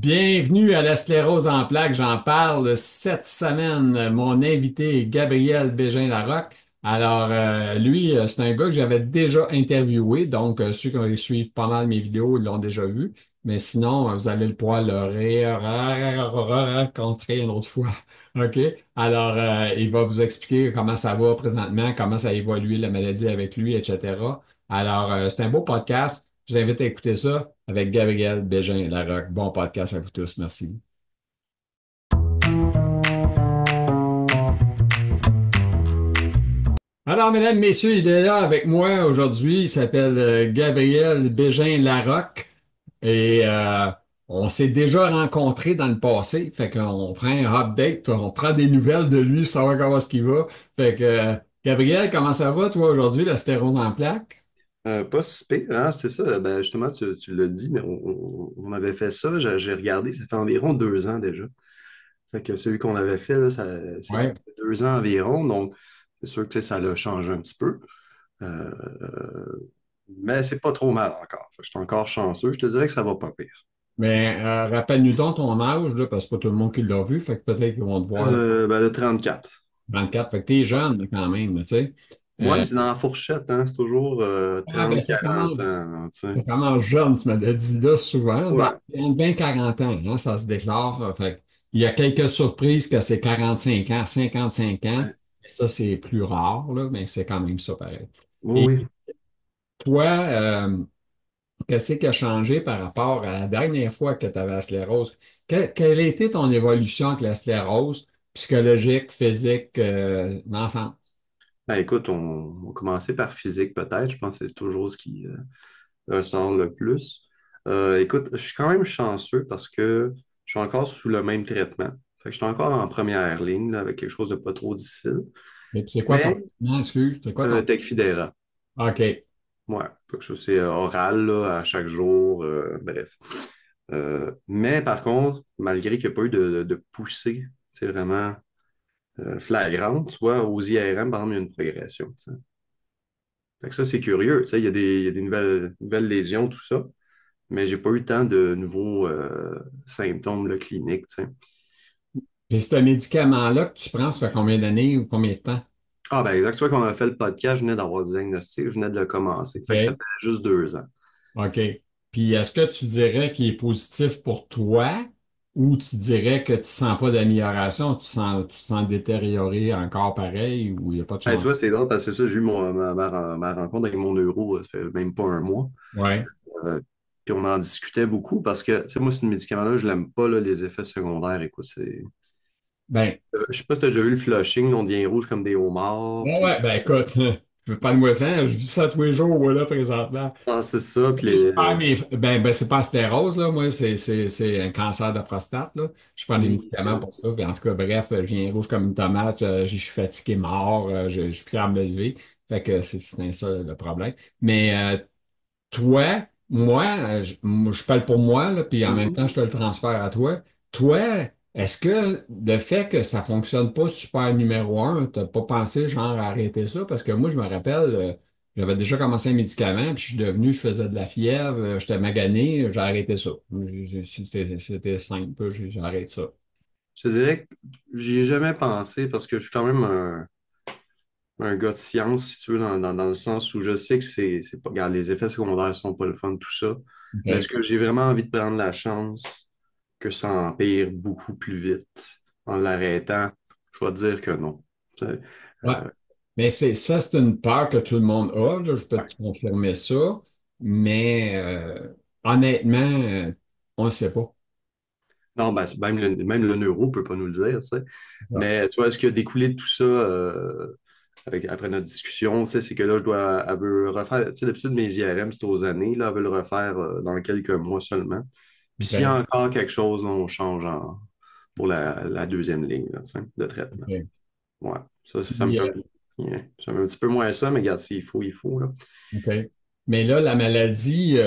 Bienvenue à la sclérose en plaques. J'en parle cette semaine. Mon invité est Gabriel Bégin-Larocque. Alors, lui, c'est un gars que j'avais déjà interviewé. Donc, ceux qui suivent pas mal mes vidéos l'ont déjà vu. Mais sinon, vous allez le pouvoir le rencontrer une autre fois. OK? Alors, il va vous expliquer comment ça va présentement, comment ça a évolué la maladie avec lui, etc. Alors, c'est un beau podcast. Je vous invite à écouter ça avec Gabriel Bégin-Larocque. Bon podcast à vous tous. Merci. Alors, mesdames, messieurs, il est là avec moi aujourd'hui. Il s'appelle Gabriel Bégin-Larocque et on s'est déjà rencontrés dans le passé. Fait qu'on prend un update, on prend des nouvelles de lui, savoir comment est-ce qu'il va. Fait que, Gabriel, comment ça va, toi, aujourd'hui, la stérose en plaques? Pas si pire, hein, c'est ça. Ben, justement, tu l'as dit, mais on avait fait ça. J'ai regardé, ça fait environ 2 ans déjà. Fait que celui qu'on avait fait, là, c'est ça, Ouais. ça fait 2 ans environ. Donc, c'est sûr que tu sais, ça l'a changé un petit peu. Euh, mais c'est pas trop mal encore. Fait que je suis encore chanceux. Je te dirais que ça va pas pire. Mais rappelle-nous donc ton âge, là, parce que c'est pas tout le monde qui l'a vu. Fait que peut-être qu'ils vont te voir là, Ben, le 34. 24. Fait que t'es Ouais, jeune là, quand même, tu sais. ouais, c'est dans la fourchette, hein. C'est toujours Ah, ben, 30-40 ans, tu sais. ça commence jeune, ce maladie-là, souvent. Ouais, Entre 20 et 40 ans, hein, ça se déclare. Fait que il y a quelques surprises que c'est 45 ans, 55 ans. ouais. Ça, c'est plus rare, là, mais c'est quand même ça pareil. Et Oui, oui. toi, qu'est-ce qui a changé par rapport à la dernière fois que tu avais la sclérose? Quelle a été ton évolution avec la sclérose, psychologique, physique, l'ensemble? Ben, écoute, on va commencer par physique peut-être. Je pense que c'est toujours ce qui ressort le plus. Écoute, je suis quand même chanceux parce que je suis encore sous le même traitement. Fait que je suis encore en première ligne là, avec quelque chose de pas trop difficile. Et puis c'est quoi ton... Mais Non, excuse, c'est quoi ton... Tecfidera. OK. Ouais, fait que ça c'est oral là, à chaque jour. Bref. Mais par contre, malgré qu'il n'y a pas eu de poussée, c'est vraiment flagrante, tu vois, aux IRM, par exemple, il y a une progression. Tu sais. Fait que ça, c'est curieux. Tu sais, il y a des nouvelles lésions, tout ça. Mais j'ai pas eu tant de nouveaux symptômes là, cliniques, tu sais. Puis ce médicament-là que tu prends, ça fait combien d'années ou combien de temps? Ah ben exact, tu vois qu'on a fait le podcast, je venais d'avoir du diagnostic, je venais de le commencer. Fait que ça OK. fait juste 2 ans. OK. Puis est-ce que tu dirais qu'il est positif pour toi ou tu dirais que tu ne sens pas d'amélioration, tu sens détériorer encore pareil ou il n'y a pas de Hey, tu changement? vois, c'est drôle parce que c'est ça, j'ai eu ma rencontre avec mon neuro, ça fait même pas un mois. Ouais. Euh, Puis on en discutait beaucoup parce que, tu sais, moi, ce médicament-là, je l'aime pas, là, les effets secondaires. Écoute, c'est. Ben, Je sais pas si tu as déjà vu le flushing, on devient rouge comme des homards. ouais, Puis, ouais, ben écoute, je veux pas de moisson, je vis ça tous les jours, voilà, présentement. ah, c'est ça. Puis Je perds ben, c'est pas la stérose, là. Moi, c'est un cancer de prostate, là. Je prends des médicaments pour ça. Puis, en tout cas, bref, je viens rouge comme une tomate, je suis fatigué, mort, je suis plus capable de me lever. Fait que c'est ça le problème. Mais toi, moi, je parle pour moi, là, puis en même Mhm. temps, je te le transfère à toi. Toi, est-ce que le fait que ça fonctionne pas super numéro un, t'as pas pensé genre à arrêter ça? Parce que moi, je me rappelle, j'avais déjà commencé un médicament, puis je suis devenu, je faisais de la fièvre, j'étais magané, j'ai arrêté ça. C'était simple, j'ai arrêté ça. Je te dirais que j'y ai jamais pensé parce que je suis quand même un gars de science, si tu veux, dans le sens où je sais que c'est pas. Regarde, les effets secondaires sont pas le fun, tout ça. Mais est-ce OK. que j'ai vraiment envie de prendre la chance que ça empire beaucoup plus vite en l'arrêtant? Je vais te dire que non. Tu sais, Ouais. Mais c'est une peur que tout le monde a, là, je peux ouais. te confirmer ça, mais honnêtement, on ne sait pas. Non, ben, même le neuro peut pas nous le dire, tu sais. Ouais. Mais tu vois, ce qui a découlé de tout ça après notre discussion, tu sais, c'est que là, elle veut refaire, tu sais, d'habitude, mes IRM, c'est aux années, là, elle veut le refaire dans quelques mois seulement. Puis s'il y a OK. encore quelque chose, là, on change pour la deuxième ligne là, tu sais, de traitement. OK. Ouais. Ça me Puis, fait j'aime un petit peu moins ça, mais regarde, s'il faut, il faut, là. OK. Mais là, la maladie,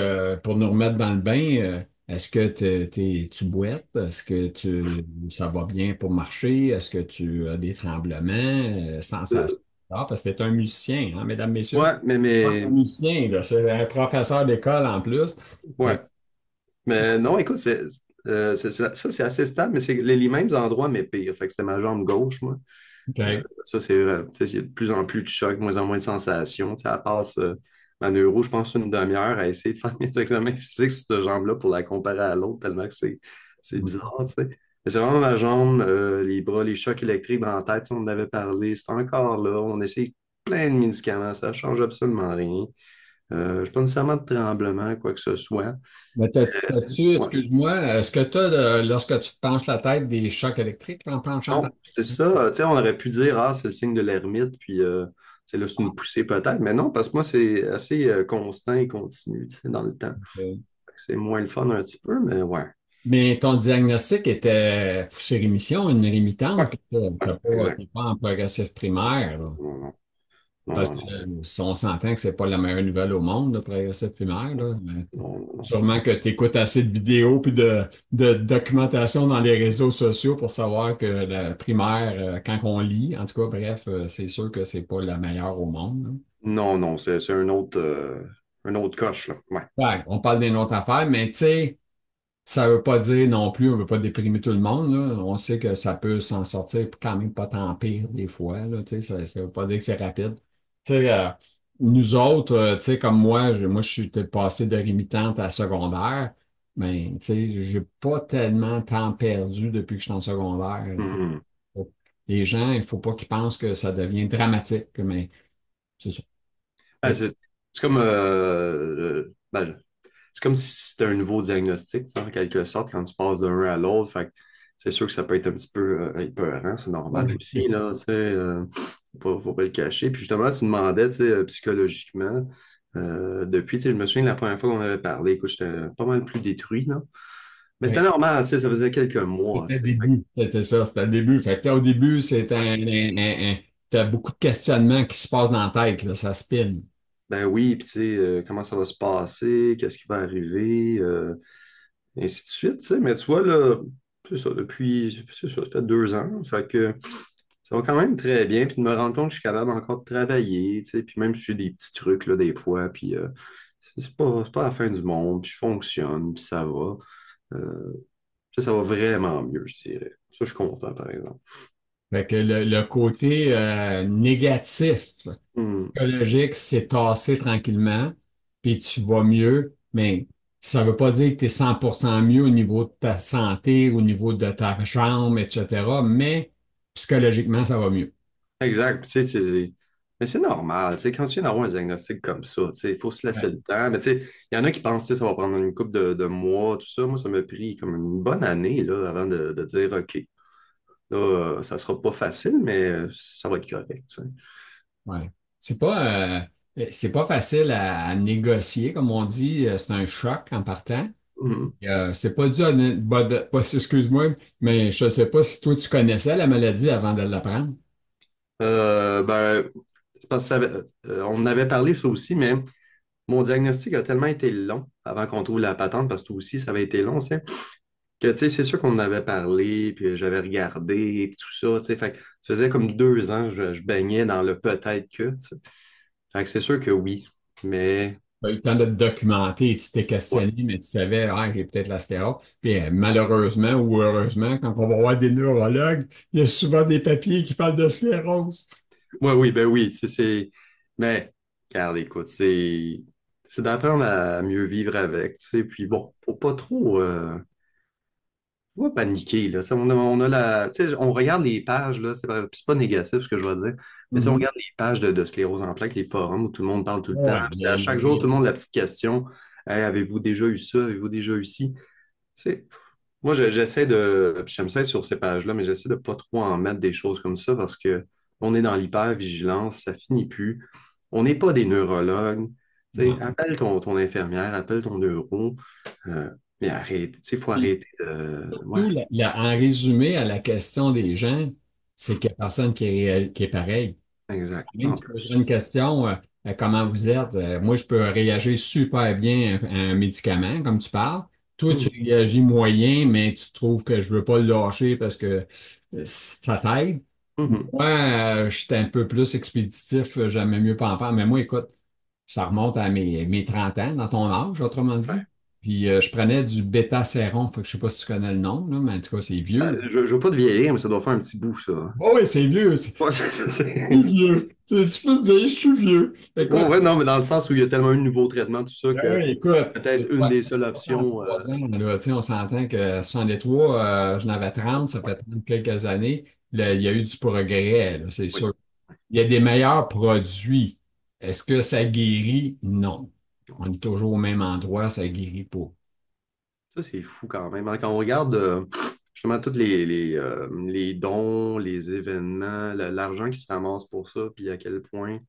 pour nous remettre dans le bain, est-ce que tu boites? Est-ce que ça va bien pour marcher? Est-ce que tu as des tremblements, sensations? Euh, Ah, parce que tu es un musicien, hein, mesdames, messieurs. ouais, Pas un musicien, là, c'est un professeur d'école en plus. Fait ouais. que, Mais non, écoute, Ça, c'est assez stable, mais c'est les mêmes endroits, mais pire. Fait que c'était ma jambe gauche, moi. OK. Ça, c'est vrai. Tu sais, il y a de plus en plus de chocs, de moins en moins de sensations. Tu sais, elle passe ma neuro, je pense, une demi-heure à essayer de faire mes examens physiques sur cette jambe-là pour la comparer à l'autre, tellement que c'est bizarre, tu sais. Mais c'est vraiment ma jambe, les bras, les chocs électriques dans la tête, si on en avait parlé, c'est encore là. On essaie plein de médicaments, ça ne change absolument rien. Je n'ai pas nécessairement de tremblement, quoi que ce soit. Mais t'as-tu, Ouais. excuse-moi, est-ce que tu as, lorsque tu te penches la tête, des chocs électriques en penchant ta Non, c'est ça. Tu sais, on aurait pu dire, ah, c'est le signe de l'ermite, puis c'est là, c'est une poussée peut-être, mais non, parce que moi, c'est assez constant et continu, tu sais, dans le temps. tête? C'est moins le fun un petit peu, mais ouais. Mais ton diagnostic était poussée rémission, une Ouais, rémitante, tu ouais, exact. t'es pas en progressif primaire, là. Non, non, non, Parce non, que non, si on s'entend que c'est pas la meilleure nouvelle au monde, le progressif primaire, là. Mais non, non, non. sûrement que tu écoutes assez de vidéos puis de documentation dans les réseaux sociaux pour savoir que la primaire, quand on lit, en tout cas, bref, c'est sûr que c'est pas la meilleure au monde, là. Non, non, c'est un autre coche, là. Ouais. Ouais, on parle d'une autre affaire, mais tu sais, ça veut pas dire non plus, on veut pas déprimer tout le monde, là. On sait que ça peut s'en sortir quand même pas tant pire des fois, là, tu sais, ça veut pas dire que c'est rapide. Tu sais, nous autres, tu sais, comme moi, moi, je suis peut-être passé de rémitante à secondaire, mais tu sais, j'ai pas tellement de temps perdu depuis que je suis en secondaire, tu sais. Mhm. Les gens, il faut pas qu'ils pensent que ça devient dramatique, mais c'est ça. Ouais, c'est comme, ben, c'est comme si c'était un nouveau diagnostic, tu sais, en quelque sorte, quand tu passes d'un à l'autre. Fait que c'est sûr que ça peut être un petit peu épeurant, c'est normal Ouais, aussi, là, tu sais, faut pas le cacher. Puis justement, tu demandais, tu sais, psychologiquement, depuis, tu sais, je me souviens de la première fois qu'on avait parlé, écoute, j'étais pas mal plus détruit, là. Mais c'était ouais. normal, tu sais, ça faisait quelques mois, tu C'était le sais. Fait que, début. C'était ça, c'était le début. Fait que là, au début, t'as beaucoup de questionnements qui se passent dans la tête, là, ça spinne. ben oui, puis tu sais, comment ça va se passer, qu'est-ce qui va arriver, et ainsi de suite, tu sais. Mais tu vois, là, c'est ça, depuis, c'est ça, ça fait 2 ans. Fait que ça va quand même très bien. Puis de me rendre compte que je suis capable encore de travailler, tu sais. Puis même si j'ai des petits trucs, là, des fois, puis c'est pas la fin du monde, puis je fonctionne, puis ça va. Euh, ça va vraiment mieux, je dirais. Ça, je suis content, par exemple. Fait que le côté négatif, Hmm. psychologique, c'est tassé tranquillement, puis tu vas mieux, mais ça veut pas dire que tu es 100% mieux au niveau de ta santé, au niveau de ta jambe, etc., mais psychologiquement, ça va mieux. Exact. Puis, tu sais, mais c'est normal. Tu sais, quand tu viens d'avoir un diagnostic comme ça, tu sais, il faut se laisser Ouais. le temps. Mais tu sais, il y en a qui pensent que ça va prendre une couple de mois, tout ça. Moi, ça m'a pris comme une bonne année là, avant de dire OK, là, ça sera pas facile, mais ça va être correct. Tu sais. Ouais. C'est pas facile à négocier, comme on dit, c'est un choc en partant. Mhm. C'est pas dû à excuse-moi, mais je sais pas si toi tu connaissais la maladie avant de l'apprendre. Ben, c'est parce que on en avait parlé ça aussi, mais mon diagnostic a tellement été long avant qu'on trouve la patente, parce que toi aussi, ça avait été long, tu sais, que tu sais, c'est sûr qu'on en avait parlé, puis j'avais regardé, puis tout ça, tu sais, fait que ça faisait comme 2 ans que je baignais dans le peut-être que, tu sais. Fait que c'est sûr que oui, mais Tu as eu le temps de te documenter, tu t'es ouais, questionné, mais tu savais, ah, j'ai peut-être la stérose. Puis malheureusement ou heureusement, quand on va voir des neurologues, il y a souvent des papiers qui parlent de sclérose. ouais, oui, ben oui, tu sais, mais, regarde, écoute, c'est d'apprendre à mieux vivre avec, tu sais, puis bon, faut pas trop, faut pas paniquer, là. Ça, on a tu sais, on regarde les pages, là, c'est pas négatif ce que je veux dire, mais tu sais, on Mhm. regarde les pages de sclérose en plaques, les forums où tout le monde parle tout le temps. Ouais, Puis c'est à chaque jour, tout le monde a la petite question. Hey, avez-vous déjà eu ça? Avez-vous déjà eu ci? Tu sais, moi, j'essaie de. Puis j'aime ça être sur ces pages-là, mais j'essaie de pas trop en mettre des choses comme ça parce que on est dans l'hyper-vigilance, ça finit plus. On n'est pas des neurologues. Tu sais, non. appelle ton infirmière, appelle ton neuro. euh, mais arrête. Tu sais, il faut arrêter de. Ouais, Surtout, en résumé à la question des gens, c'est qu'il n'y a personne qui est pareil. exact. Même En si tu poses plus. une question, comment vous êtes, moi, je peux réagir super bien à un médicament, comme tu parles. Toi, tu Hmm. réagis moyen, mais tu trouves que je ne veux pas le lâcher parce que ça t'aide. Mhm. Moi, je suis un peu plus expéditif, j'aimais mieux pas en parler. Mais moi, écoute, ça remonte à mes 30 ans, dans ton âge, autrement Ouais. dit. Puis je prenais du bêta-séron. Fait que je sais pas si tu connais le nom, là, mais en tout cas, c'est vieux. Je veux pas te vieillir, mais ça doit faire un petit bout, ça. Oh oui, c'est vieux. C'est Ouais, vieux. Tu peux te dire, je suis vieux. ouais, Écoute, ouais, non, mais dans le sens où il y a tellement eu de nouveaux traitements, tout ça, ben que oui, écoute, c'est peut-être une des seules options. 63 ans, là, tu sais, on s'entend que 63, j'en avais 30, ça fait 30 quelques années. Là, il y a eu du progrès, là, c'est Oui. sûr. Il y a des meilleurs produits. Est-ce que ça guérit? Non. On est toujours au même endroit, ça guérit pas. Ça, c'est fou quand même, hein. Quand on regarde justement tous les dons, les événements, l'argent qui se ramasse pour ça, puis à quel point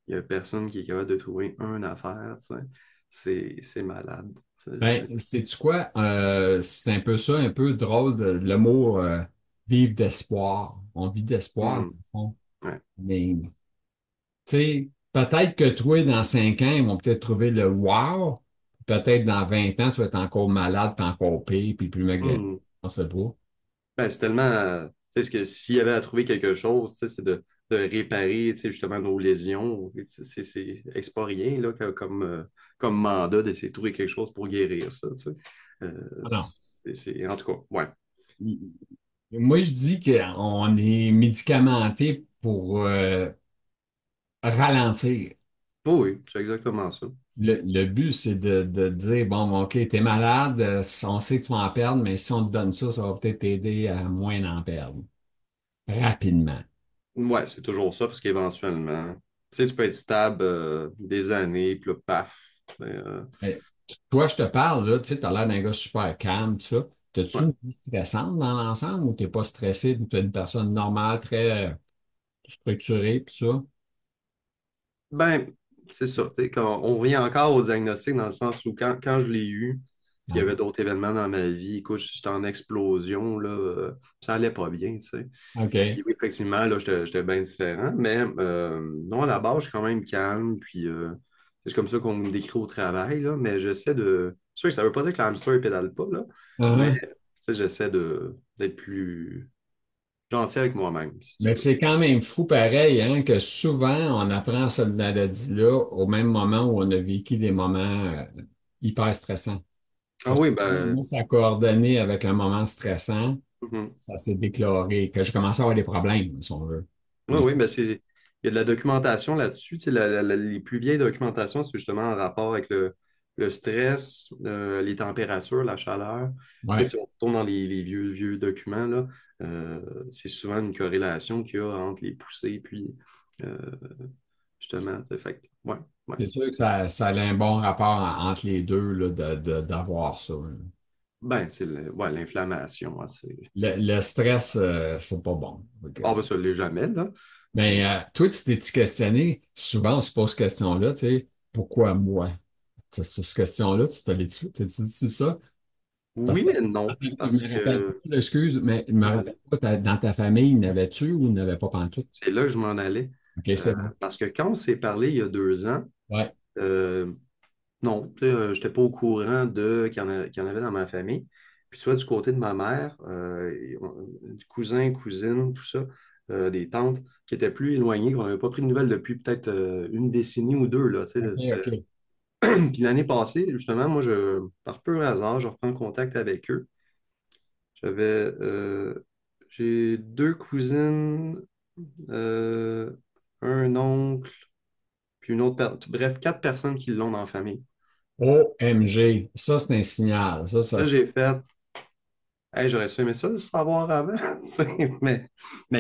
il n'y a personne qui est capable de trouver une affaire, tu sais, c'est malade. Ben, sais-tu quoi? C'est un peu ça, un peu drôle, le mot vivre d'espoir. On vit d'espoir, dans Mhm. le fond. Ouais. Mais, tu sais, peut-être que toi, dans 5 ans, ils vont peut-être trouver le wow. Peut-être dans 20 ans, tu vas être encore malade, puis encore pire, puis plus méga. Mhm. On sait pas. Ben, c'est tellement, tu sais, que s'il y avait à trouver quelque chose, tu sais, c'est de réparer, tu sais, justement nos lésions. C'est pas rien, là, comme mandat d'essayer de trouver quelque chose pour guérir ça, tu sais. Ah non. En tout cas, ouais. Moi, je dis qu'on est médicamenté pour ralentir. Oh oui, c'est exactement ça. Le but, c'est de dire, bon, OK, t'es malade, on sait que tu vas en perdre, mais si on te donne ça, ça va peut-être t'aider à moins en perdre rapidement. Ouais, c'est toujours ça, parce qu'éventuellement, tu sais, tu peux être stable des années, puis là, paf. Mais toi, je te parle, là, tu sais, t'as l'air d'un gars super calme, tout ça. T'as-tu Ouais. une vie stressante dans l'ensemble ou t'es pas stressé, ou t'es une personne normale, très structurée, tout ça? Ben, c'est ça. Tu sais, quand on revient encore au diagnostic dans le sens où quand je l'ai eu, puis il y Ah, avait d'autres événements dans ma vie, écoute, j'étais en explosion, là, ça allait pas bien, tu sais. OK. Puis oui, effectivement, là, j'étais bien différent, mais non, à la base, je suis quand même calme, puis c'est comme ça qu'on me décrit au travail, là, mais j'essaie de. C'est sûr que ça veut pas dire que l'hamster ne pédale pas, là, mais Uh-huh. tu sais, j'essaie d'être plus gentil avec moi-même, si tu Mais veux. c'est quand même fou pareil, hein, que souvent on apprend cette maladie-là au même moment où on a vécu des moments hyper stressants. Ah Parce que oui, ben. moi, ça a coordonné avec un moment stressant, Mhm. ça s'est déclaré, que je commençais à avoir des problèmes, si on veut. Oui, Puis, oui, ben il y a de la documentation là-dessus. Tu sais, les plus vieilles documentations, c'est justement en rapport avec le stress, les températures, la chaleur. Tu sais, ouais, si on retourne dans les vieux documents, là, c'est souvent une corrélation qu'il y a entre les poussées et puis euh, justement, tu sais, fait ouais, ouais. c'est sûr que ça a un bon rapport entre les deux, là, d'avoir ça, là. Ben, ouais, l'inflammation, hein, Le stress, c'est pas bon. Ok. Ah, ben, ça l'est jamais, là. Mais toi, tu t'es questionné, souvent on se pose cette question-là, tu sais, pourquoi moi? Cette question-là, tu t'es dit ça? Parce Oui, que mais non, je parce me rappelle que. pas, excuse, mais je me rappelle Vas-y. pas, dans ta famille, n'avais-tu ou n'avait pas pantoute? C'est là que je m'en allais. OK, c'est bon. Parce que quand on s'est parlé il y a 2 ans, Ouais. euh, non, je n'étais pas au courant qu'il y en avait dans ma famille. Puis tu vois, du côté de ma mère, cousins, cousines, tout ça, des tantes qui étaient plus éloignées, qu'on n'avait pas pris de nouvelles depuis peut-être une décennie ou deux, là, tu sais, OK, OK. Puis l'année passée, justement, moi, par pur hasard, je reprends contact avec eux. J'avais, j'ai deux cousines, euh, un oncle, puis une autre, bref, 4 personnes qui l'ont dans la famille. OMG, ça, c'est un signal. Là, j'ai fait, hey, j'aurais su aimé ça, le savoir avant, tu sais, mais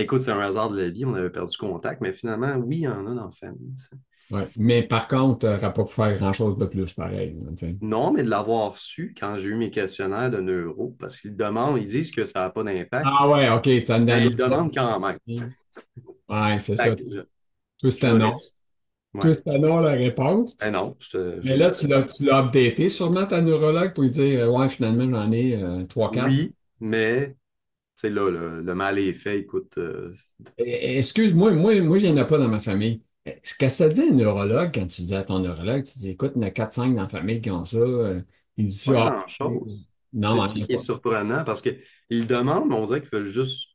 écoute, c'est un hasard de la vie, on avait perdu contact, mais finalement, oui, il y en a dans la famille, tu sais. ouais. Mais par contre, tu n'auras pas pu faire grand-chose de plus pareil, là, tu sais. Non, mais de l'avoir su quand j'ai eu mes questionnaires de neuro, parce qu'ils demandent, ils disent que ça n'a pas d'impact, Ah ouais, OK, tu as une mais ils dernière le demandent quand même. question. Ouais, c'est Fait ça. que Tout je c'était leur ai non. dit, ouais. Tout c'était non la réponse. Ben non, je Mais là, savais. tu l'as updaté sûrement ta neurologue pour lui dire ouais, finalement, j'en ai 3-4. Oui, mais c'est là, le mal est fait. Écoute, Excuse-moi, moi, je n'en ai pas dans ma famille. Qu'est-ce que ça dit un neurologue quand tu dis à ton neurologue, tu dis écoute, il y en a 4-5 dans la famille qui ont ça. Il dit pas ah, grand-chose. C'est non, ça il n'y a qui est pas. surprenant parce qu'ils le demandent, mais on dirait qu'ils veulent juste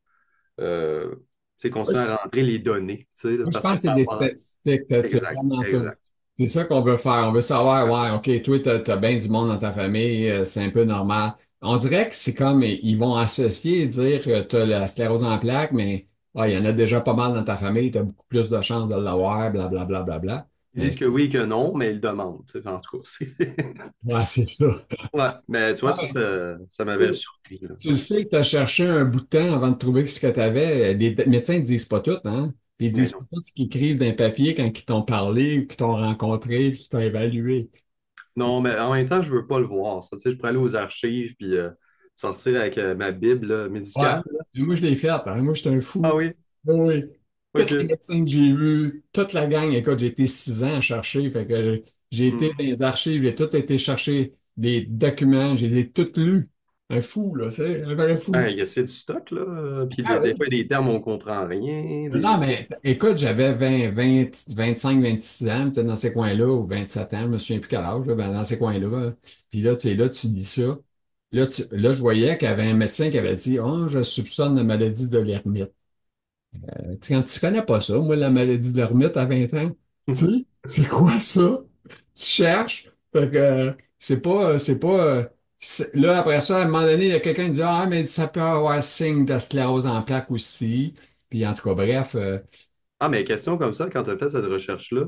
euh, tu sais, Moi, continuer à rentrer les données. Tu sais, moi, je parce que pense que c'est ça des va. statistiques. Tu as Exact, vraiment ça. exact. C'est ça qu'on veut faire. On veut savoir, ouais, OK, toi, t'as bien du monde dans ta famille, c'est un peu normal. On dirait que c'est comme, ils vont associer et dire que t'as la sclérose en plaques, mais ouais, il y en a déjà pas mal dans ta famille, t'as beaucoup plus de chances de l'avoir, blablabla, bla. Ils disent que oui, que non, mais ils demandent, tu sais, en tout cas. Ouais, c'est ça. Ouais, mais tu vois, Ouais, ça m'avait tu surpris, là. tu le sais que tu as cherché un bout de temps avant de trouver ce que tu avais. Les médecins ne disent pas tout, hein? Puis ils Mais disent non. pas tout ce qu'ils écrivent d'un papier quand ils t'ont parlé, ou qu'ils t'ont rencontré, puis qu'ils t'ont évalué. Non, mais en même temps, je veux pas le voir, ça. Tu sais, je pourrais aller aux archives puis sortir avec ma Bible là, Ouais. médicale. Et moi, je l'ai fait, hein. Moi, j'étais un Ah fou. oui? Oui, oui. Tous les OK. médecins que j'ai vus, toute la gang, écoute, j'ai été 6 ans à chercher. Fait que j'ai Hmm. été dans les archives, j'ai tout été chercher des documents, je les ai tous lus. Un fou, là, c'est un vrai fou. Ben, il y a c'est du stock, là. Puis Ah des oui. fois, il y a des termes, on comprend rien. Non, mais écoute, j'avais 25, 26 ans, peut-être dans ces coins-là, ou 27 ans, je me souviens plus quel âge, là, ben, dans ces coins-là. Puis là, tu sais, là, tu dis ça. Là, je voyais qu'il y avait un médecin qui avait dit, oh, je soupçonne la maladie de l'hermite. Quand tu connais pas ça, moi, la maladie de l'ermite à 20 ans, tu sais, c'est quoi ça? Tu cherches. Fait que là, après ça, à un moment donné, il y a quelqu'un qui dit, ah, mais ça peut avoir signe de sclérose en plaques aussi. Puis en tout cas, bref, Ah, mais question comme ça, quand tu as fait cette recherche-là,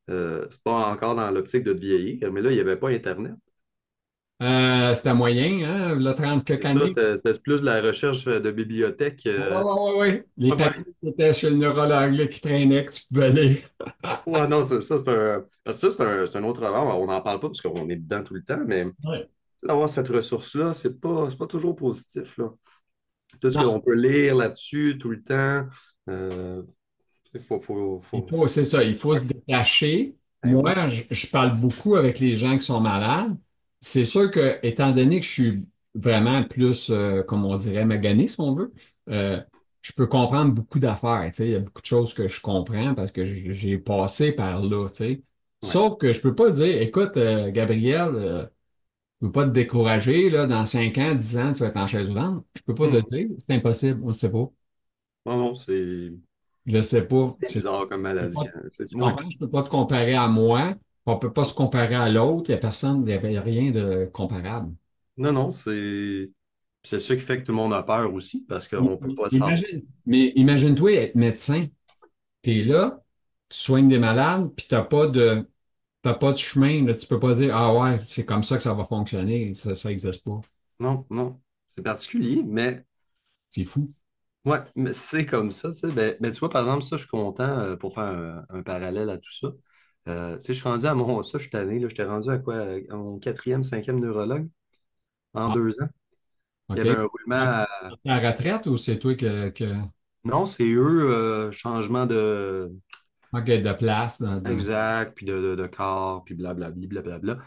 c'est pas encore dans l'optique de te vieillir, mais là, il n'y avait pas Internet. c'était moyen, hein, le 30 C'est quelques ça, années. c'était plus de la recherche de bibliothèque. Ouais, ouais, ouais, ouais. Les Ouais, ouais. papiers qui étaient chez le neurologue, là, qui traînaient, que tu pouvais aller. Ouais, non, c'est ça, parce que ça, c'est un autre avant. On n'en parle pas parce qu'on est dedans tout le temps, mais Ouais. d'avoir cette ressource-là, c'est pas toujours positif, là. Tout ce Non, qu'on peut lire là-dessus tout le temps, euh, faut. c'est ça, il faut Ouais, se détacher. ben oui. Moi, je parle beaucoup avec les gens qui sont malades. C'est sûr que, étant donné que je suis vraiment plus, comme on dirait, magané, si on veut, euh, je peux comprendre beaucoup d'affaires. Tu sais, il y a beaucoup de choses que je comprends parce que j'ai passé par là. Tu sais. Ouais. Sauf que je peux pas dire, écoute, Gabriel, je ne peux pas te décourager, là, dans 5 ans, 10 ans, tu vas être en chaise roulante. Je peux pas te le Hmm. dire, c'est impossible, on ne sait pas. Non, non, Je ne sais pas. c'est bizarre comme maladie, hein. Tu Ouais. comprends? Je ne peux pas te comparer à moi. On ne peut pas se comparer à l'autre. Il n'y a personne, il n'y avait rien de comparable. Non, non, c'est ça qui fait que tout le monde a peur aussi, parce qu'on ne peut pas savoir. Mais imagine-toi être médecin. Tu es là, tu soignes des malades, puis t'as pas de chemin. Là. Tu peux pas dire, ah ouais, c'est comme ça que ça va fonctionner. Ça n'existe pas. Non, non. C'est particulier, mais C'est fou. ouais, mais c'est comme ça, tu sais. Mais tu vois, par exemple, ça, je suis content pour faire un parallèle à tout ça. Tu sais, je suis rendu à mon. Ça, je suis tanné, là. J'étais rendu à quoi? À mon quatrième, cinquième neurologue en Ah, 2 ans. Il y OK. avait un roulement à. À la retraite ou c'est toi Non, c'est eux, changement de. OK, de place Exact, puis de corps, puis blablabla, blablabla.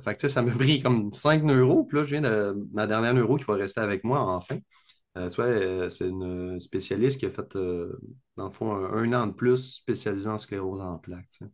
Fait que, tu sais, ça m'a pris comme 5 neuros, puis là, je viens de ma dernière neuro qui va rester avec moi enfin. Tu vois, c'est une spécialiste qui a fait, dans le fond, un an de plus spécialisée en sclérose en plaques. Tu sais.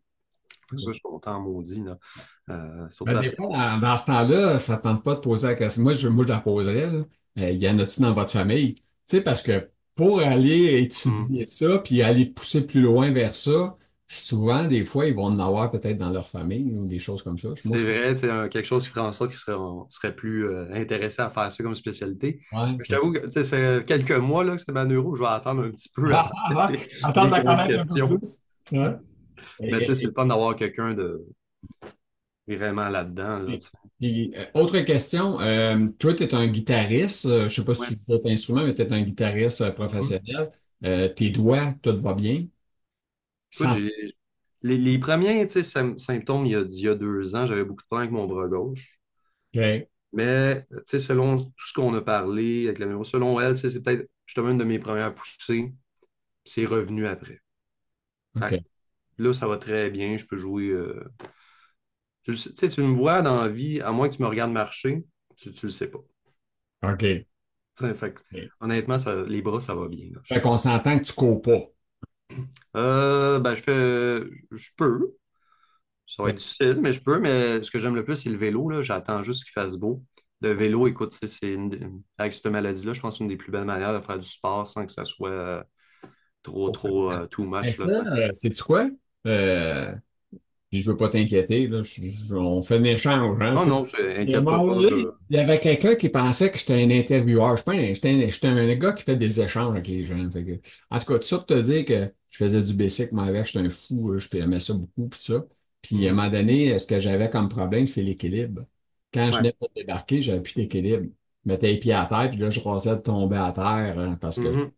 Fait que ça, je suis content en maudit. Là. Ben, Surtout des après. fois, dans ce temps-là, ça ne tente pas de poser la question. Moi, je la poserais, là. Y en a-tu dans votre famille? Tu sais, parce que pour aller Hmm. étudier ça, puis aller pousser plus loin vers ça, souvent, des fois, ils vont en avoir peut-être dans leur famille ou des choses comme ça. Moi, C'est vrai, tu sais, quelque chose qui ferait en sorte qu'ils seraient plus intéressés à faire ça comme spécialité. ouais, Je c'est ça. t'avoue que tu sais, ça fait quelques mois là, que c'est ma neuro, je vais attendre un petit peu avant Attends les de grosses connaître un peu questions. plus. Ouais. Mais tu sais, Et- c'est le et- fun d'avoir quelqu'un de vraiment là-dedans. Là, tu sais. Autre question, toi, tu es un guitariste, je ne sais pas si Ouais. tu joues d'autres instruments, mais tu es un guitariste Hmm. professionnel. Tes doigts, tout va bien? Écoute, Sans... les premiers tu sais, symptômes il y a 2 ans, j'avais beaucoup de problèmes avec mon bras gauche. OK. Mais tu sais, selon tout ce qu'on a parlé avec la neuro, selon elle, tu sais, c'est peut-être justement une de mes premières poussées. C'est revenu après. Fait OK. que là, ça va très bien. Je peux jouer. Tu sais, tu me vois dans la vie, à moins que tu me regardes marcher, tu le sais pas. OK. Tu sais, fait que, OK. honnêtement, les bras, ça va bien. Là. Fait qu'on s'entend que tu cours pas. Ben, je peux. Ça va être OK. difficile, mais je peux. Mais ce que j'aime le plus, c'est le vélo. Là. J'attends juste qu'il fasse beau. Le vélo, écoute, avec cette maladie-là, je pense que c'est une des plus belles manières de faire du sport sans que ça soit trop, trop too Mais much. Là, ça, c'est-tu quoi? Euh, Puis je veux pas t'inquiéter, là, on fait un échange, hein, Oh tu sais. non, Et à un inquiète-toi moment pas, donné, là. il y avait quelqu'un qui pensait que j'étais un intervieweur. Je suis pas j'étais un gars qui fait des échanges avec les gens. En tout cas, tout ça pour te dire que je faisais du bicycle, moi, avec, j'étais un fou, je aimais ça beaucoup, puis ça. Puis à un Mhm. moment donné, ce que j'avais comme problème, c'est l'équilibre. Quand je Ouais. venais pour débarquer, j'avais plus d'équilibre. Je mettais les pieds à terre, puis là, je rasais de tomber à terre parce que Mhm.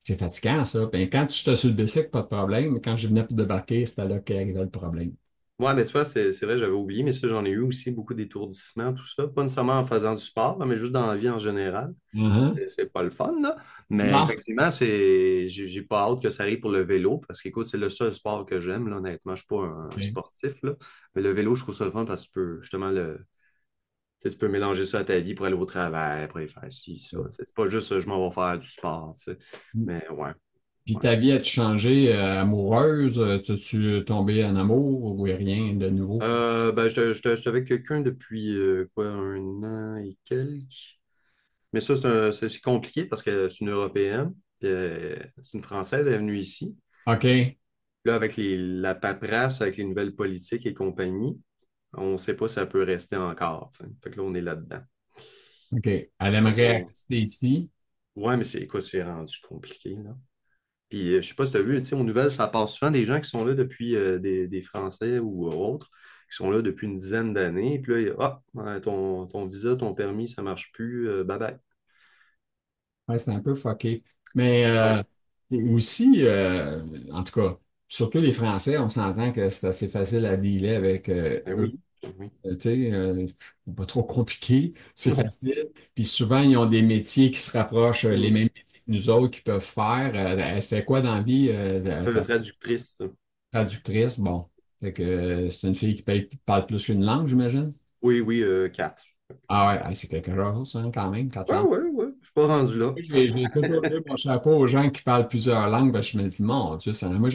c'est fatigant, ça. Ben, quand j'étais sur le bicycle, pas de problème. Mais quand je venais pour débarquer, c'était là qu'arrivait le problème. Ouais, mais tu vois, c'est vrai, j'avais oublié, mais ça, j'en ai eu aussi beaucoup d'étourdissements, tout ça. Pas nécessairement en faisant du sport, là, mais juste dans la vie en général. Mhm. C'est pas le fun, là. Mais Non. effectivement, j'ai pas hâte que ça arrive pour le vélo, parce qu'écoute, c'est le seul sport que j'aime, là, honnêtement. Je suis pas un OK. sportif, là. Mais le vélo, je trouve ça le fun parce que tu peux justement tu sais, tu peux mélanger ça à ta vie pour aller au travail, pour aller faire ci, ça. Tu sais, c'est pas juste je m'en vais faire du sport, tu sais. Mais ouais, Puis ouais. ta vie a-tu changé amoureuse? T'as-tu tombé en amour ou rien de nouveau? Ben, j'étais avec quelqu'un depuis quoi, un an et quelques. Mais ça, c'est compliqué parce que c'est une Européenne, puis, c'est une Française, elle est venue ici. OK. Là, avec la paperasse, avec les nouvelles politiques et compagnie, on ne sait pas si ça peut rester encore. Tu sais. Fait que là, on est là-dedans. OK. Elle Fait aimerait qu'on- rester ici. Ouais, mais c'est quoi, c'est rendu compliqué, là. Puis, je sais pas si tu as vu, tu sais, aux nouvelles, ça passe souvent des gens qui sont là depuis des Français ou autres, qui sont là depuis une dizaine d'années. Puis là, ah, ouais, ton visa, ton permis, ça marche plus, bye bye. Ouais, c'est un peu fucké. Mais Ouais. aussi, en tout cas, surtout les Français, on s'entend que c'est assez facile à dealer avec Ben eux. oui, ben oui. Tu sais, pas trop compliqué, c'est facile. Puis souvent, ils ont des métiers qui se rapprochent, les Hmm. mêmes métiers que nous autres qui peuvent faire. Elle fait quoi dans la vie, ta Traductrice, ça. traductrice? Bon, fait que c'est une fille qui parle plus qu'une langue, j'imagine. Oui, oui, quatre. Ah ouais, c'est quelque chose, hein, quand même, quatre Ouais, langues. ouais, ouais. Je suis pas rendu là. J'ai toujours levé mon chapeau aux gens qui parlent plusieurs langues, parce que je me dis, mon Dieu, moi,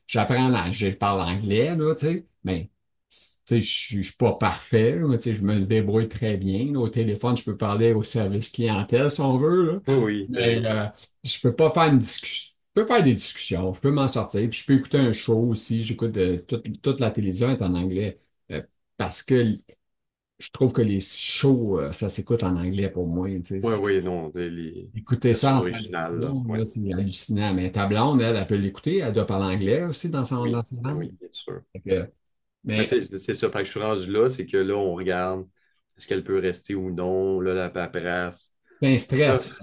j'apprends, je parle anglais, là, tu sais, mais tu sais, je suis pas parfait, là, mais, tu sais, je me débrouille très bien. Là. Au téléphone, je peux parler au service clientèle, si on veut, là, Oui, oui, ben mais oui. je peux pas faire une discussion. Je peux faire des discussions, je peux m'en sortir, puis je peux écouter un show aussi. J'écoute toute la télévision est en anglais parce que je trouve que les shows, ça s'écoute en anglais pour moi. Tu Oui, sais. oui, non, Écouter version ça en originale, là. traduction, Ouais. là, c'est hallucinant. Mais ta blonde, elle, elle peut l'écouter, elle doit parler anglais aussi Oui, dans sa ben langue. oui, bien sûr. Fait que- Mais mais tu sais, c'est ça. Fait que je suis rendu là, c'est que là, on regarde est-ce qu'elle peut rester ou non, là, la paperasse. c'est un Euh, stress.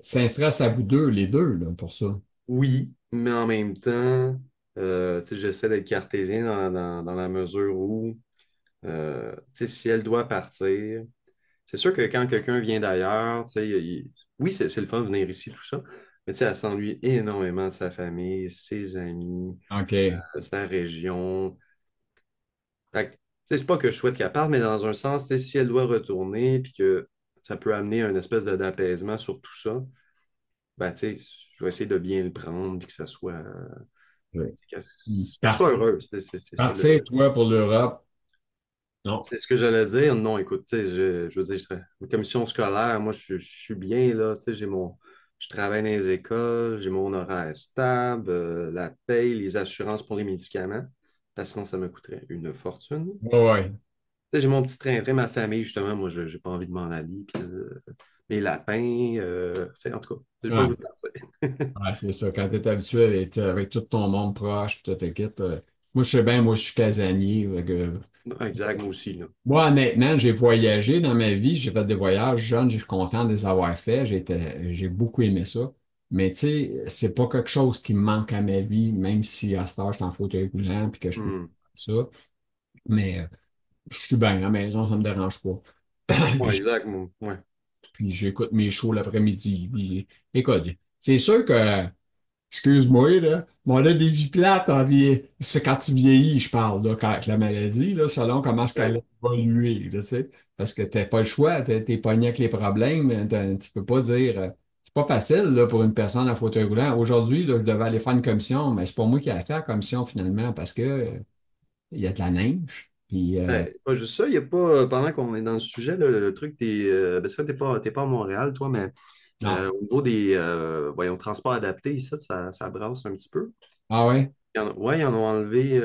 C'est un stress à vous deux, les deux, là, pour ça. oui, mais en même temps, tu sais, j'essaie d'être cartésien dans la mesure où, tu sais, si elle doit partir, c'est sûr que quand quelqu'un vient d'ailleurs, tu sais, oui, c'est le fun de venir ici, tout ça, mais tu sais, elle s'ennuie énormément de sa famille, ses amis, OK. sa région. Fait que, tu sais, c'est pas que je souhaite qu'elle parte, mais dans un sens, tu sais, si elle doit retourner, puis que ça peut amener un espèce d'apaisement sur tout ça, ben, tu sais, je vais essayer de bien le prendre, puis que ça soit, Oui. qu'elle soit heureuse. C'est ça Partir, toi, pour l'Europe, non. c'est ce que j'allais dire. Non, écoute, tu sais, je veux dire, une commission scolaire, moi, je suis bien, là, tu sais, je travaille dans les écoles, j'ai mon horaire stable, la paye, les assurances pour les médicaments, parce que sinon, ça me coûterait une fortune. Ouais. Tu sais, j'ai mon petit train-train, ma famille, justement, moi, je n'ai pas envie de m'en aller, puis mes lapins, tu sais, en tout cas, j'ai pas le Ouais. goût de partir. Ouais, c'est ça. Quand tu es habitué avec tout ton monde proche, puis tout te quitte. Moi, je sais bien, moi, je suis casanier. Fait que Non, exact, moi aussi, là. moi, honnêtement, j'ai voyagé dans ma vie, j'ai fait des voyages jeunes, je suis content de les avoir faits, j'ai beaucoup aimé ça. Mais tu sais, c'est pas quelque chose qui me manque à ma vie, même si à cet âge, je suis en fauteuil roulant puis que je peux Hmm. faire ça. Mais je suis bien à la maison, ça me dérange pas. Ouais, Puis, exact, moi, ouais. puis j'écoute mes shows l'après-midi. Puis, écoute, c'est sûr que excuse-moi, là. Mais on a des vies plates en vie. C'est quand tu vieillis, je parle, là, avec la maladie, là, selon comment est-ce qu'elle Ouais. a évolué, là, tu sais. Parce que t'as pas le choix, t'es pogné avec les problèmes, tu peux pas dire. C'est pas facile, là, pour une personne en fauteuil roulant. Aujourd'hui, là, je devais aller faire une commission, mais c'est pas moi qui ai fait la commission finalement parce que il y a de la neige. Puis, Ben, pas juste ça, il n'y a pas, pendant qu'on est dans le sujet, là, le truc, ben, c'est vrai, t'es pas à Montréal, toi, mais non. au niveau des voyons, transports adaptés, ça brasse un petit peu. Ah ouais? Ouais, ils en ont enlevé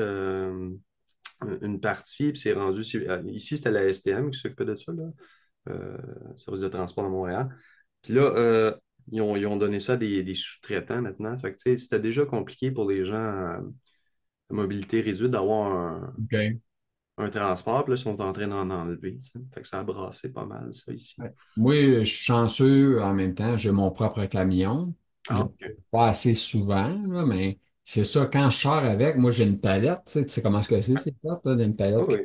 une partie, puis c'est rendu. Ici, c'était la STM qui s'occupait de ça, là, Service de transport de Montréal. Puis là, ils ont donné ça à des sous-traitants maintenant. Fait que, tu sais, c'était déjà compliqué pour les gens à mobilité réduite d'avoir OK. un transport. Puis là, ils sont en train d'en enlever. Tu sais. Fait que ça a brassé pas mal, ça, ici. Ouais. Moi, je suis chanceux en même temps, j'ai mon propre camion. Je Ah, le OK. fais pas assez souvent, là, mais c'est ça, quand je sors avec, moi j'ai une palette, tu sais comment est-ce que c'est ça, là, d'une Ah palette. oui.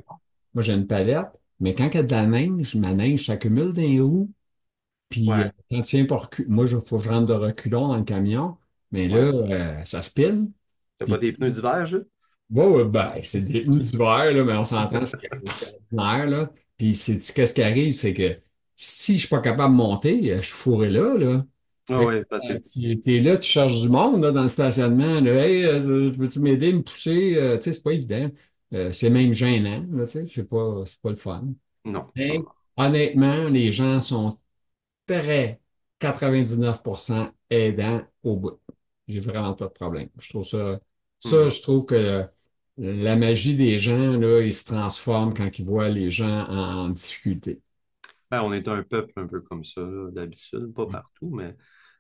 Moi j'ai une palette, mais quand il y a de la neige, ma neige s'accumule dans les roues, puis Ouais. quand tu viens pour moi, il faut que je rentre de reculons dans le camion, mais là, Ouais. ça se pile. T'as pas Puis, des pneus d'hiver, juste? bon, ben, c'est des pneus d'hiver, là, mais on s'entend, c'est ordinaire, là. Puis, qu'est-ce qui arrive, c'est que si je suis pas capable de monter, je suis fourré là, là. Ah Fait que, oui, parce que. tu es là, tu cherches du monde, là, dans le stationnement, là. Hey, peux-tu m'aider, me pousser? Tu sais, c'est pas évident. C'est même gênant, là, tu sais, c'est pas le fun. Non. Mais, Non. honnêtement, les gens sont très 99% aidants au bout. J'ai vraiment pas de problème. Mhm. Je trouve que la magie des gens, là, ils se transforment quand ils voient les gens en difficulté. Ben, on est un peuple un peu comme ça, là, d'habitude. Pas partout, mais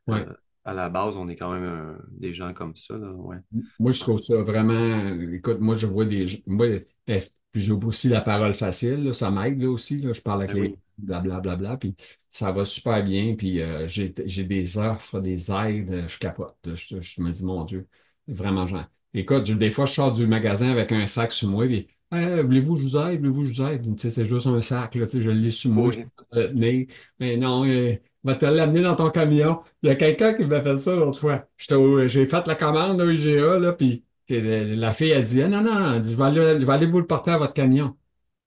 Ouais. euh, à la base, on est quand même des gens comme ça, là. Ouais. Moi, je trouve ça vraiment. Écoute, moi, je vois des gens. Moi, puis j'ai aussi la parole facile, là, ça m'aide là, aussi. Là, je parle avec Ben les oui. blablabla, puis ça va super bien. Puis j'ai des offres, des aides, je capote. Là. Je me dis, mon Dieu, vraiment, genre. Écoute, des fois, je sors du magasin avec un sac sur moi, puis voulez-vous que je vous aide? Voulez-vous que je vous aide? Tu sais, c'est juste un sac, là, tu sais, je l'ai sur moi, je Oui. peux le tenir. Mais non, va te l'amener dans ton camion. Il y a quelqu'un qui m'a fait ça l'autre fois. J'ai fait la commande au IGA, là, puis que la fille a dit, ah, non, non, elle dit, je vais aller vous le porter à votre camion.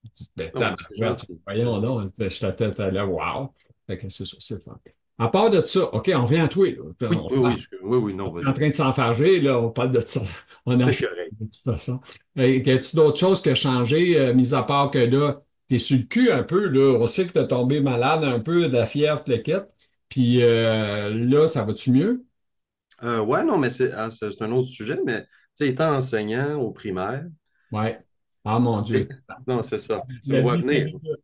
Je dis, ben, Oh, c'est tabarouette, gentil. voyons donc, j'étais là, wow. Fait que c'est ça, c'est le fun. À part de ça, OK, on vient à toi, là. Oui, oui, oui, oui, oui, non, On est en vas-y. train de s'enfarger, là, on parle de ça. On en C'est fait correct. de toute façon. Y a-tu d'autres choses qui ont changé, mis à part que là, t'es sur le cul un peu, là. On sait que t'es tombé malade un peu, de la fièvre, de l'équipe. Puis là, ça va-tu mieux? Ouais, non, mais c'est un autre sujet, mais tu sais, étant enseignant au primaire, Ouais. Ah mon Dieu. non, c'est ça. Tu me La vois vie venir. t'habite.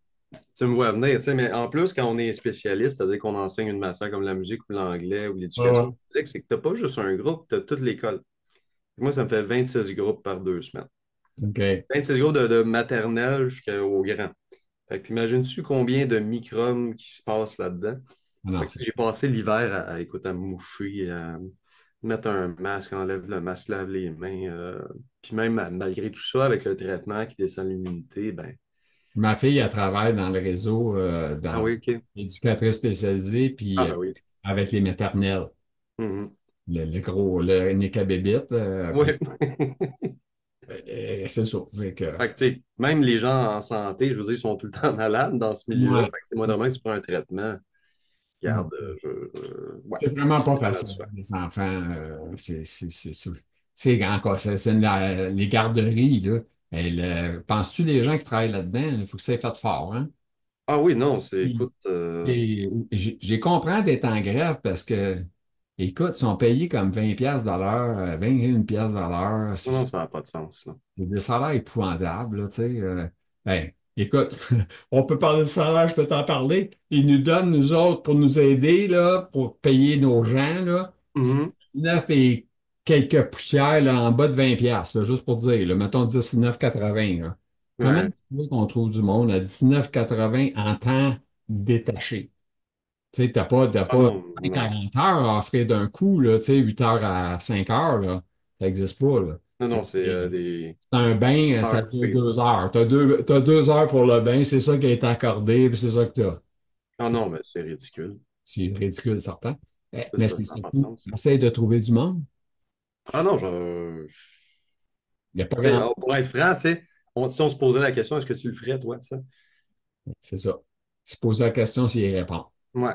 Tu me vois venir, tu sais, mais en plus, quand on est spécialiste, c'est-à-dire qu'on enseigne une matière comme la musique ou l'anglais ou Ouais, l'éducation ouais. physique, c'est que tu n'as pas juste un groupe, tu as toute l'école. Moi, ça me fait 26 groupes par 2 semaines. OK. 26 groupes de maternelle jusqu'au grand. Fait que t'imagines-tu combien de microbes qui se passent là-dedans? Ah non, Fait que c'est j'ai passé l'hiver écoute, à me moucher, à mettre un masque, enlève le masque, lave les mains. Puis même malgré tout ça, avec le traitement qui descend l'immunité, ben. ma fille, elle travaille dans le réseau, Ah dans oui, OK. éducatrice spécialisée, puis Ah ben oui. avec les maternelles. Mhm. Le gros, le Nick à bébite, Oui. puis c'est ça. Fait que, Fait que, tu sais, même les gens en santé, je veux dire, ils sont tout le temps malades dans ce milieu-là. Fait ouais. que, tu sais, moi, demain, tu prends un traitement, Mm. regarde, ouais, C'est vraiment pas ça va de facile, soi. les enfants. C'est encore ça. Les garderies, là. Penses-tu les gens qui travaillent là-dedans, il faut que ça ait fait fort, hein? Ah oui, non, c'est, Puis, écoute, j'ai compris d'être en grève parce que, écoute, ils sont payés comme 20 pièces de l'heure, 21 pièces de l'heure. non, non, ça n'a pas de sens, là. C'est des salaires épouvantables, là, tu sais. Ben, écoute, on peut parler de salaire, je peux t'en parler. Ils nous donnent, nous autres, pour nous aider, là, pour payer nos gens, là, Mhm. 9 et quelques poussières, là, en bas de 20 piastres, là, juste pour dire, là, mettons 19,80, là. Comment Ouais. tu veux qu'on trouve du monde à 19,80 en temps détaché? Tu sais, t'as Ah pas non, non. 40 heures à offrir d'un coup, là, tu sais, 8 heures à 5 heures, là. Ça n'existe pas, là. Non, C'est non, c'est des c'est un bain, ça heures dure coupées. 2 heures. T'as 2 heures pour le bain, c'est ça qui a été accordé, puis c'est ça que t'as. Ah C'est non, mais c'est ridicule. c'est ridicule, certain. C'est Mais ça, c'est ça n'a pas de surtout, sens. essaye de trouver du monde. Ah non, Il n'y a pas tu sais, grand. pour être franc, tu sais, si on se posait la question, est-ce que tu le ferais, toi, ça? C'est ça. Se poser la question s'il y répond. Ouais.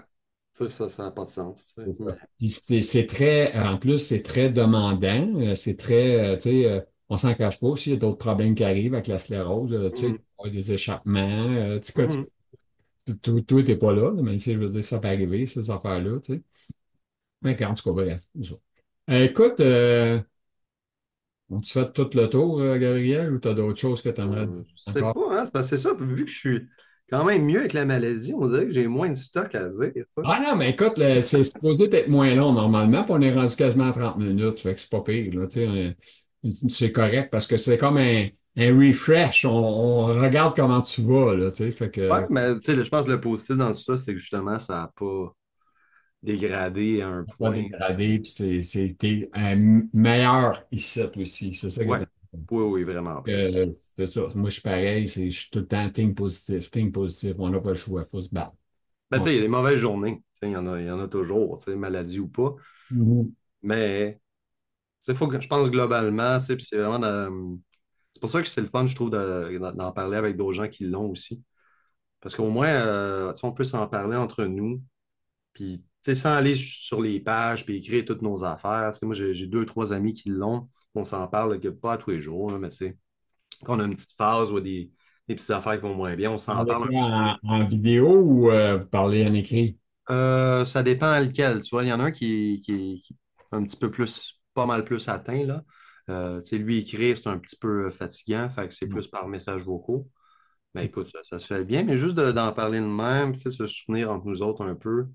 Tu sais, ça n'a pas de sens, tu sais. C'est ça. Puis c'est très, en plus, c'est très demandant. C'est très, tu sais, on s'en cache pas s'il y a d'autres problèmes qui arrivent avec la sclérose. Tu sais, Mhm. il y a des échappements. Tu sais, quoi, Mhm. toi, t'es pas là, mais tu sais, je veux dire, ça peut arriver, ces affaires-là, tu sais. Mais en tout cas, bref. C'est ça. Écoute, Ont-tu fait tout le tour, Gabriel, ou tu as d'autres choses que tu aimerais dire Je sais encore? pas, hein, c'est parce que c'est ça, vu que je suis quand même mieux avec la maladie, on dirait que j'ai moins de stock à dire, ça. Ah non, mais écoute, c'est supposé être moins long normalement, puis on est rendu quasiment à 30 minutes, fait que c'est pas pire, là, tu sais, c'est correct parce que c'est comme un refresh, on regarde comment tu vas, là, tu sais, fait Ouais, que mais tu sais, je pense que le positif dans tout ça, c'est que justement, ça n'a pas dégradé à un pas point. dégradé, puis t'es meilleur ici aussi, c'est ça que Ouais, oui, oui, vraiment plus. c'est ça. Moi, je suis pareil, je suis tout le temps think positif, on n'a pas le choix, il faut se battre. Ben, tu sais, il y a des mauvaises journées. Tu sais, il y en a toujours, tu sais, maladie ou pas. Mhm. Mais, tu sais, faut que je pense globalement, tu sais, puis c'est vraiment c'est pour ça que c'est le fun, je trouve, d'en parler avec d'autres gens qui l'ont aussi. Parce qu'au moins, tu sais, on peut s'en parler entre nous. Puis, tu sais, sans aller sur les pages puis écrire toutes nos affaires. Tu sais, moi, j'ai deux, trois amis qui l'ont. On s'en parle pas à tous les jours, là, mais tu sais, quand on a une petite phase ou des petites affaires qui vont moins bien, on s'en parle un Parlez-vous petit peu. en vidéo ou vous parlez en écrit? Ça dépend lequel. Tu vois, il y en a un qui est un petit peu plus, pas mal plus atteint, là. Tu sais, lui, écrire, c'est un petit peu fatigant, fait que c'est plus par messages vocaux. Mais écoute, ça se fait bien, mais juste d'en parler de même, tu sais, se soutenir entre nous autres un peu,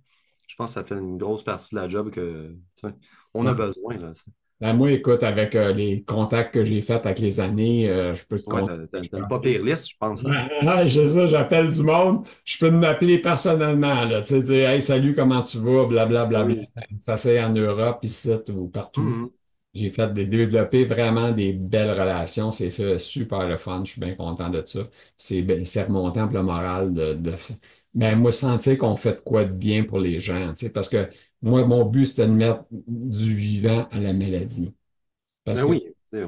je pense que ça fait une grosse partie de la job que, tu sais, on a Ouais. besoin, là. Ben, moi, écoute, avec les contacts que j'ai faits avec les années, je peux te Ouais, compter. t'as une pas pire liste, je pense, hein? Ouais, c'est ça, j'appelle du monde. Je peux m'appeler personnellement, là, tu sais, dire, hey, salut, comment tu vas, Ben blablabla. oui. Ça c'est en Europe, ici ou partout. Mhm. J'ai fait développer vraiment des belles relations. C'est fait super le fun. Je suis bien content de ça. C'est remontant pour le moral ben, moi, sentir qu'on fait de quoi de bien pour les gens, tu sais, parce que moi, mon but, c'était de mettre du vivant à la maladie. Parce Ben que oui, tu sais,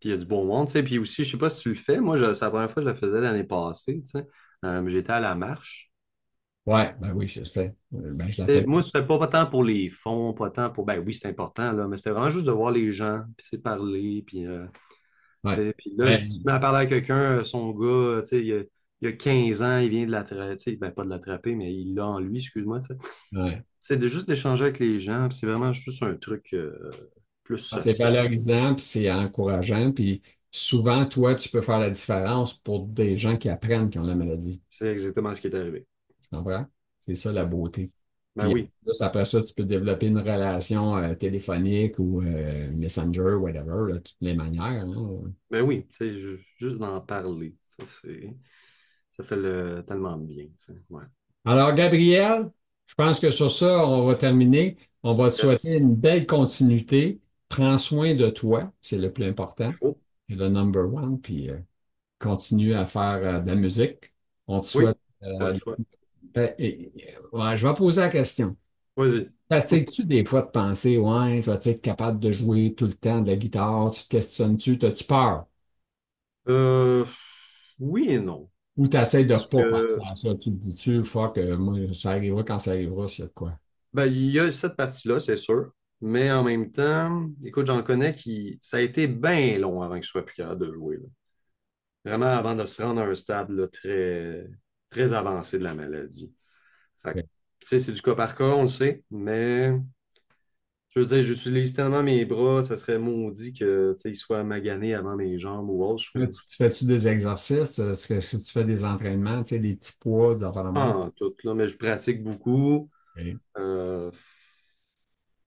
puis il y a du bon monde, tu sais. Puis aussi, je sais pas si tu le fais, moi, c'est la première fois que je le faisais l'année passée, tu sais. J'étais à la marche. ouais, ben oui, je le fais. Ben, je la Tu sais, fais. moi, c'était pas tant pour les fonds, pas tant pour. Ben oui, c'est important, là, mais c'était vraiment juste de voir les gens, puis c'est parler, puis. Ouais. Tu sais, puis là, tu te Ben, mets à parler à quelqu'un, son gars, tu sais, il y a 15 ans, il vient de l'attraper, tu sais, ben pas de l'attraper, mais il l'a en lui, excuse-moi, tu sais. ouais. C'est de juste d'échanger avec les gens, puis c'est vraiment juste un truc plus C'est social. valorisant, puis c'est encourageant, puis souvent, toi, tu peux faire la différence pour des gens qui apprennent qui ont la maladie. C'est exactement ce qui est arrivé. Tu comprends? C'est ça la beauté. Ben Puis en oui, plus, après ça, tu peux développer une relation téléphonique ou Messenger, whatever, là, de toutes les manières, hein. ben oui, tu sais, juste d'en parler, ça fait tellement de bien, tu sais. Ouais. Alors, Gabriel, je pense que sur ça, on va terminer. On va te souhaiter Yes. une belle continuité. Prends soin de toi, c'est le plus Il important. faut. C'est le number one, puis continue à faire de la musique. On te Oui, souhaite. pas le choix. Ouais, je vais poser la question. Vas-y. Fatigues-tu des fois de penser, ouais, je vais être capable de jouer tout le temps de la guitare? Tu te questionnes-tu? As-tu peur? Euh, oui et non. Ou tu essaies de Parce pas penser que à ça? Tu te dis-tu, fuck, moi, ça arrivera quand ça arrivera, s'il y a de quoi? ben, il y a cette partie-là, c'est sûr. Mais en même temps, écoute, j'en connais ça a été bien long avant que je sois plus capable de jouer, là. Vraiment avant de se rendre à un stade là, très, très avancé de la maladie. Fait que, Ouais. tu sais, c'est du cas par cas, on le sait, mais je veux dire, j'utilise tellement mes bras, ça serait maudit que, tu sais, ils soient maganés avant mes jambes ou autre. Tu fais-tu des exercices? Est-ce que tu fais des entraînements, tu sais, des petits poids, des affaires de Pas même? en tout, là, mais je pratique beaucoup. OK. Euh,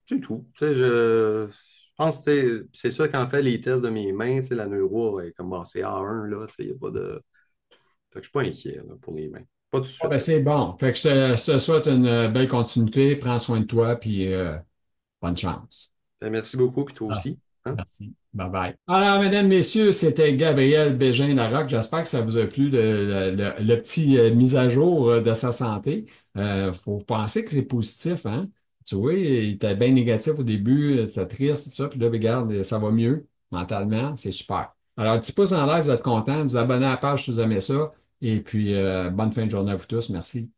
c'est tout. Tu sais, je pense que c'est ça qu'en fait les tests de mes mains, tu sais, la neuro est comme bah, c'est A1, là, tu sais, il n'y a pas de. Fait que je suis pas inquiet là, pour les mains. Pas tout de Ah, ben, suite. c'est bon. Fait que je te souhaite une belle continuité. Prends soin de toi, puis bonne chance. Ben, merci beaucoup, puis toi Ah, aussi. Hein? merci. Bye bye. Alors, mesdames, messieurs, c'était Gabriel Bégin-Larocque. J'espère que ça vous a plu, le petit mise à jour de sa santé. Il faut penser que c'est positif, hein? Tu vois, il était bien négatif au début, il était triste, tout ça, puis là, regarde, ça va mieux mentalement, c'est super. Alors, petit pouce en l'air, vous êtes contents, vous abonnez à la page si vous aimez ça, et puis bonne fin de journée à vous tous, merci.